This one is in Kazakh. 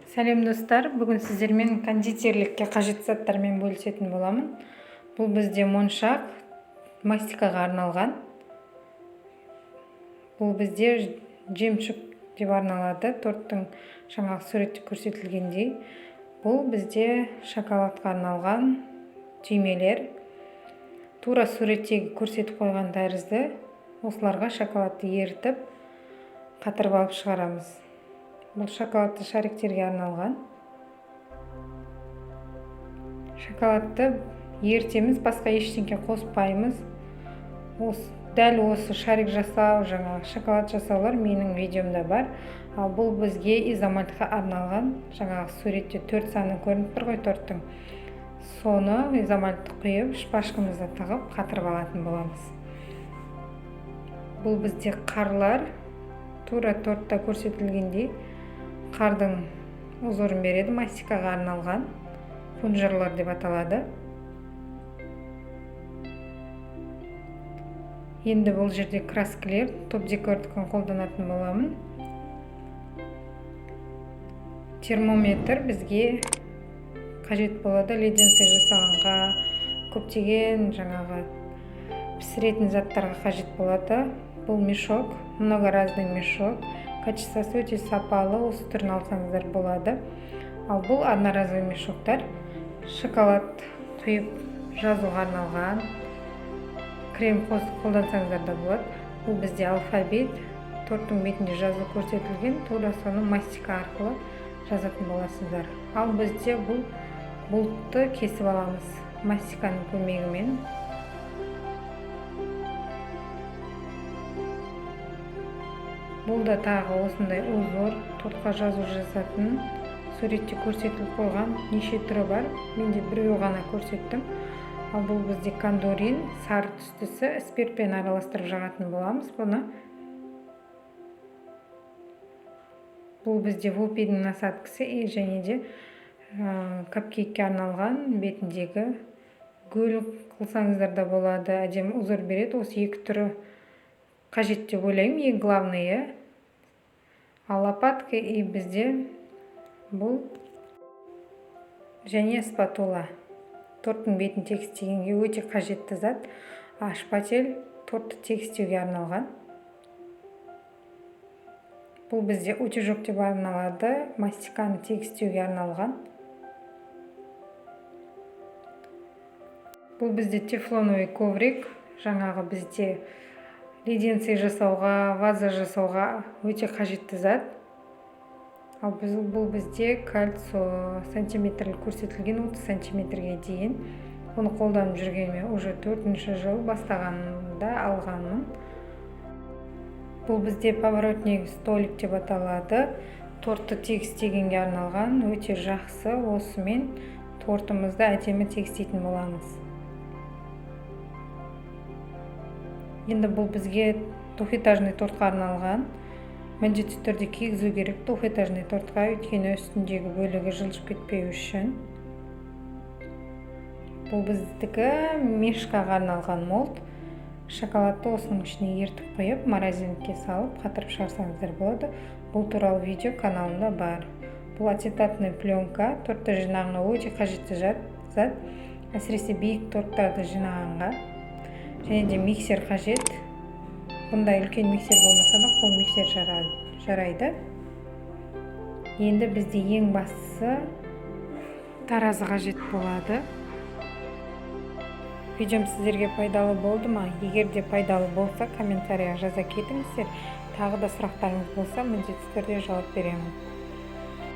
Сәлем достар, бүгін сіздермен кондитерлікке қажет заттармен бөлісетін боламын. Бұл бізде моншақ, мастикаға арналған. Бұл бізде жемшік деп арналады, торттың жаңағы суретте көрсетілгендей. Бұл бізде шоколадқа арналған түймелер. Тура суреттегі көрсетіп қойған тәрізді осыларға шоколадты ерітіп, қатырып алып шығарамыз. Бұл шоколадты шариктерге арналған. Шоколадты ертеміз, басқа ештеңке қоспаймыз. Дәл осы шарик жасау, жаңағы шоколад жасаулар менің видеомда бар. Ал бұл бізге изомальтқа арналған, жаңағы суретте 4 саны көрініп тұр ғой торттың. Соны изомальтты құйып, шпажкамызды тығып қатырып алатын боламыз. Бұл бізде қарлар, тура тортта көрсетілгендей қардың узорын береді, мастикаға арналған пунжерлар деп аталады. Енді бұл жерде краскілер, топ декордықын қолданатын боламын. Термометр бізге қажет болады, леденцей жасағанға, көптеген жаңағы пісіретін заттарға қажет болады. Бұл мешок, многоразный мешок. Качествосы өте сапалы, осы түрін алсаңыздар болады. Ал бұл одноразовый мешоктар, шоколад құйып жазуға арналған, крем қолдансаңыздар да болады. Бұл бізде алфавит, торттың бетінде жазу көрсетілген, тура соны мастика арқылы жазатын боласыздар. Ал бізде бұл бұлтты кесіп аламыз мастиканың көмегімен. Бұл да тағы осындай узор, тортқа жазу жазатын, суретте көрсетіліп қойған неше түрі бар. Менде біреу ғана көрсеттім. Ал бұл бізде кондорин, сары түстісі, спиртпен араластырып жағатын боламыз бұны. Бұл бізде вупидің насадкасы және де капкейкке арналған бетіндегі гүл қылсаңыздар да болады, әдемі узор береді. Осы екі түрі қажет деп ойлаймын, ең главные. Ал лопатка и бізде бұл және спатула. Торттың бетін тегістегенге өте қажетті зат. Шпатель тортты тегістеуге арналған. Бұл бізде утюжок деп арналады, мастиканы тегістеуге арналған. Бұл бізде тефлоновый коврик, жаңағы бізде леденцей жасауға, ваза жасауға өте қажетті зат. Ал бұл бізде кольцо сантиметр көрсетілген, 30 сантиметрге дейін. Бұны қолданып жүргеніме уже 4-ші жыл бастағанымда алғанмын. Бұл бізде поворотный столик деп аталады. Тортты тегістегенге арналған, өте жақсы. Осымен тортымызды әдемі тегістейтін боламыз. Енді бұл бізге двухэтажный тортқа арналған. Міндетті түрде кигізу керек двухэтажный тортқа, өйткені үстіндегі бөлігі жылжып кетпеу үшін. Бұл біздікі мишкаға арналған молд. Шоколадты осының ішіне ертіп қойып, морозилкаға салып, қатырып шығарсаңыздар болады. Бұл туралы видео каналымда бар. Бұл ацетатный пленка, тортты жинағанға өте қажетті зат, әсіресе биік торттарды жинағанға. Және де миксер қажет. Бұндай үлкен миксер болмаса да қол миксер жарайды. Енді бізде ең бастысы таразы қажет болады. Видеом сіздерге пайдалы болды ма? Егер де пайдалы болса, комментарияға жаза кетіңіздер. Тағы да сұрақтарыңыз болса, міндетті түрде жауап беремін.